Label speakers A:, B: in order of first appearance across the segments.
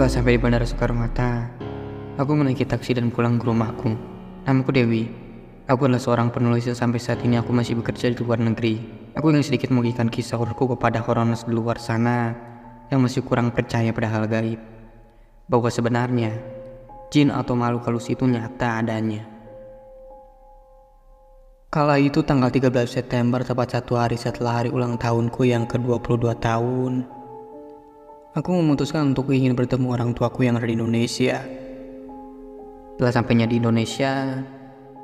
A: Setelah sampai di Bandara Soekarno-Hatta, aku menaiki taksi dan pulang ke rumahku. Namaku Dewi. Aku adalah seorang penulis yang sampai saat ini aku masih bekerja di luar negeri. Aku ingin sedikit membagikan kisah hororku kepada orang di luar sana yang masih kurang percaya pada hal gaib. Bahwa sebenarnya, jin atau makhluk halus itu nyata adanya. Kala itu tanggal 13 September, tepat 1 hari setelah hari ulang tahunku yang ke-22 tahun. Aku memutuskan untuk ingin bertemu orang tuaku yang ada di Indonesia. Setelah sampainya di Indonesia,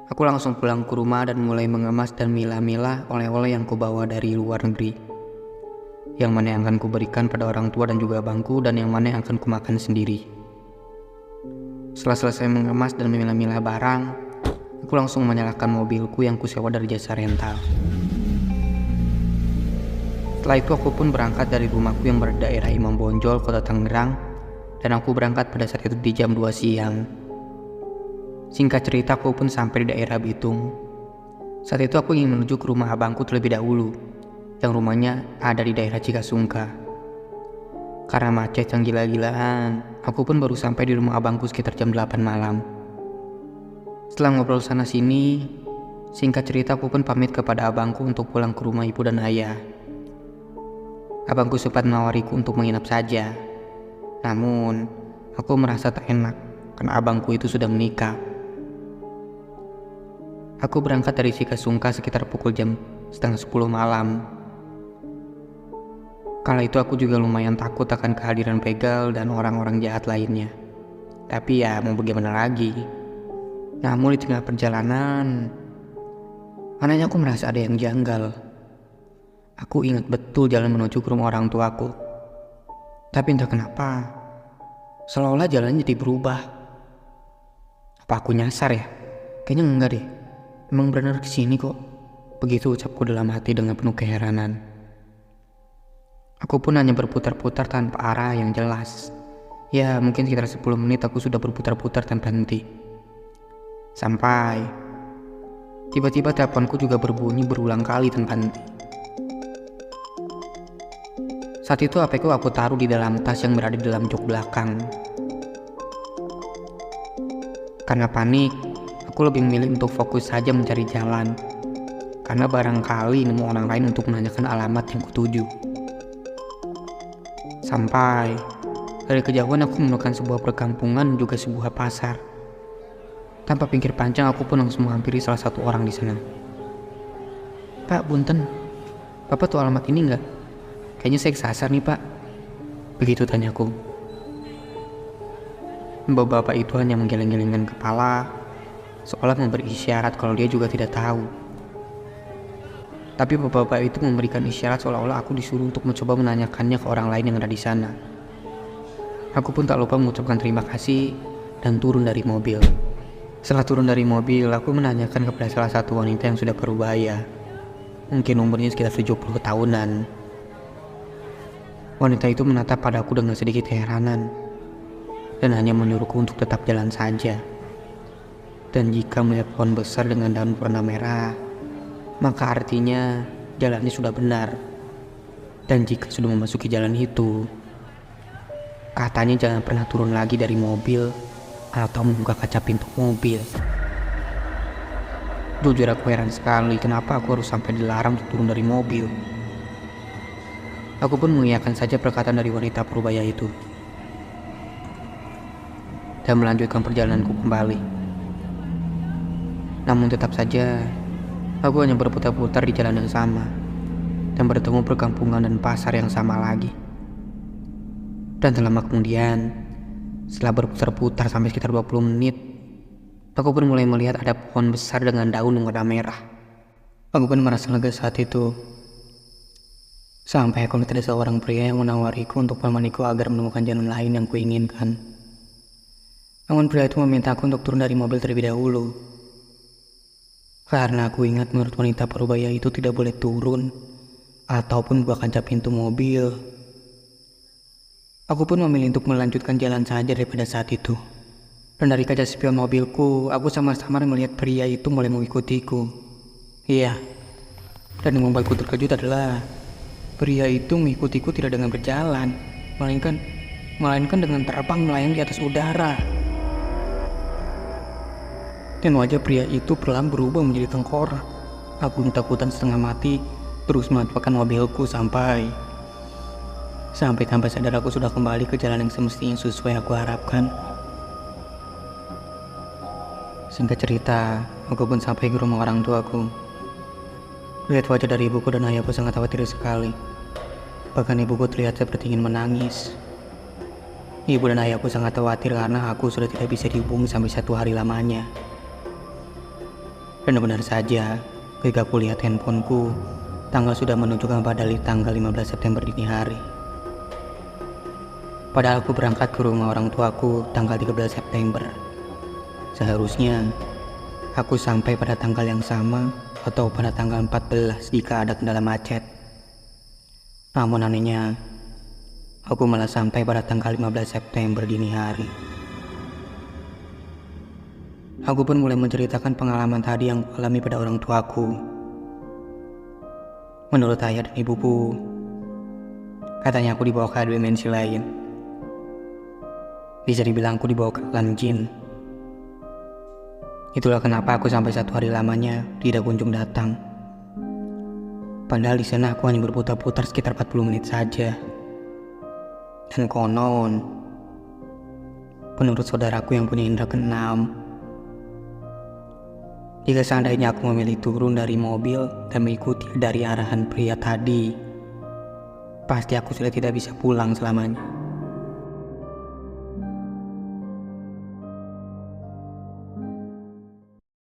A: aku langsung pulang ke rumah dan mulai mengemas dan milah-milah oleh-oleh yang kubawa dari luar negeri. Yang mana yang akan kuberikan pada orang tua dan juga abangku, dan yang mana yang akan kumakan sendiri. Setelah selesai mengemas dan memilah-milah barang, aku langsung menyalakan mobilku yang kusewa dari jasa rental. Setelah itu aku pun berangkat dari rumahku yang berada daerah Imam Bonjol, Kota Tangerang, dan aku berangkat pada saat itu di jam 2 siang. Singkat cerita, aku pun sampai di daerah Bitung. Saat itu aku ingin menuju ke rumah abangku terlebih dahulu, yang rumahnya ada di daerah Cikasungka. Karena macet yang gila-gilaan, aku pun baru sampai di rumah abangku sekitar jam 8 malam. Setelah ngobrol sana sini, singkat cerita aku pun pamit kepada abangku untuk pulang ke rumah ibu dan ayah. Abangku sempat menawariku untuk menginap saja. Namun, aku merasa tak enak karena abangku itu sudah menikah. Aku berangkat dari Cikasungka sekitar pukul jam setengah 10 malam. Kala itu aku juga lumayan takut akan kehadiran begal dan orang-orang jahat lainnya. Tapi ya mau bagaimana lagi. Namun di tengah perjalanan, anehnya aku merasa ada yang janggal. Aku ingat betul jalan menuju ke rumah orang tuaku. Tapi entah kenapa, seolah-olah jalannya jadi berubah. Apa aku nyasar ya? Kayaknya enggak deh. Emang benar kesini kok. Begitu ucapku dalam hati dengan penuh keheranan. Aku pun hanya berputar-putar tanpa arah yang jelas. Ya mungkin sekitar 10 menit aku sudah berputar-putar tanpa henti. Sampai tiba-tiba teleponku juga berbunyi berulang kali tanpa henti. Saat itu HP-ku aku taruh di dalam tas yang berada di dalam jok belakang. Karena panik, aku lebih memilih untuk fokus saja mencari jalan. Karena barangkali nemu orang lain untuk menanyakan alamat yang kutuju. Sampai dari kejauhan aku menemukan sebuah perkampungan dan juga sebuah pasar. Tanpa pikir panjang, aku pun langsung menghampiri salah satu orang di sana. "Pak, punten, Bapak tahu alamat ini nggak? Kayaknya saya kesasar nih, Pak." Begitu tanyaku. Bapak itu hanya menggeleng-gelengkan kepala, seolah memberi isyarat kalau dia juga tidak tahu. Tapi bapak itu memberikan isyarat seolah-olah aku disuruh untuk mencoba menanyakannya ke orang lain yang ada di sana. Aku pun tak lupa mengucapkan terima kasih dan turun dari mobil. Setelah turun dari mobil, aku menanyakan kepada salah satu wanita yang sudah berubaya. Mungkin umurnya sekitar 70 tahunan. Wanita itu menatap padaku dengan sedikit keheranan dan hanya menyuruhku untuk tetap jalan saja. Dan jika melihat pohon besar dengan daun warna merah, maka artinya jalannya sudah benar. Dan jika sudah memasuki jalan itu, katanya jangan pernah turun lagi dari mobil atau membuka kaca pintu mobil. Jujur aku heran sekali kenapa aku harus sampai dilarang untuk turun dari mobil. Aku pun mengiyakan saja perkataan dari wanita parubaya itu dan melanjutkan perjalananku kembali. Namun tetap saja, aku hanya berputar-putar di jalan yang sama dan bertemu perkampungan dan pasar yang sama lagi. Dan tak lama kemudian, setelah berputar-putar sampai sekitar 20 menit, aku pun mulai melihat ada pohon besar dengan daun yang warna merah. Aku pun merasa lega saat itu. Sampai aku melihat ada seorang pria yang menawariku untuk menemaniku agar menemukan jalan lain yang kuinginkan. Namun pria itu meminta aku untuk turun dari mobil terlebih dahulu. Karena aku ingat menurut wanita parubaya itu tidak boleh turun ataupun buka kaca pintu mobil. Aku pun memilih untuk melanjutkan jalan saja daripada saat itu. Dan dari kaca spion mobilku, aku samar-samar melihat pria itu mulai mengikutiku. Iya, dan yang membuatku terkejut adalah pria itu mengikutiku tidak dengan berjalan, melainkan
B: melainkan dengan terbang melayang di atas udara. Dan wajah pria itu perlahan berubah menjadi tengkorak. Aku ketakutan setengah mati, terus memanfaatkan mobilku sampai tanpa sadar aku sudah kembali ke jalan yang semestinya sesuai aku harapkan. Singkat cerita, aku pun sampai ke rumah orang tuaku. Lihat wajah dari ibuku dan ayahku sangat khawatir sekali. Bahkan ibuku terlihat seperti ingin menangis. Ibu dan ayahku sangat khawatir karena aku sudah tidak bisa dihubungi sampai 1 hari lamanya. Dan benar saja, ketika aku lihat handphoneku, tanggal sudah menunjukkan pada tanggal 15 September dini hari. Padahal aku berangkat ke rumah orang tuaku tanggal 13 September. Seharusnya, aku sampai pada tanggal yang sama atau pada tanggal 14 jika ada kendala macet. Namun anehnya, aku malah sampai pada tanggal 15 September dini hari. Aku pun mulai menceritakan pengalaman tadi yang kualami pada orang tuaku. Menurut ayah dan ibuku, katanya aku dibawa ke dimensi lain. Bisa dibilang aku dibawa ke alam jin. Itulah kenapa aku sampai 1 hari lamanya tidak kunjung datang. Padahal di sana aku hanya berputar-putar sekitar 40 menit saja. Dan konon, menurut saudaraku yang punya indera keenam, jika seandainya aku memilih turun dari mobil dan mengikuti dari arahan pria tadi, pasti aku sudah tidak bisa pulang selamanya.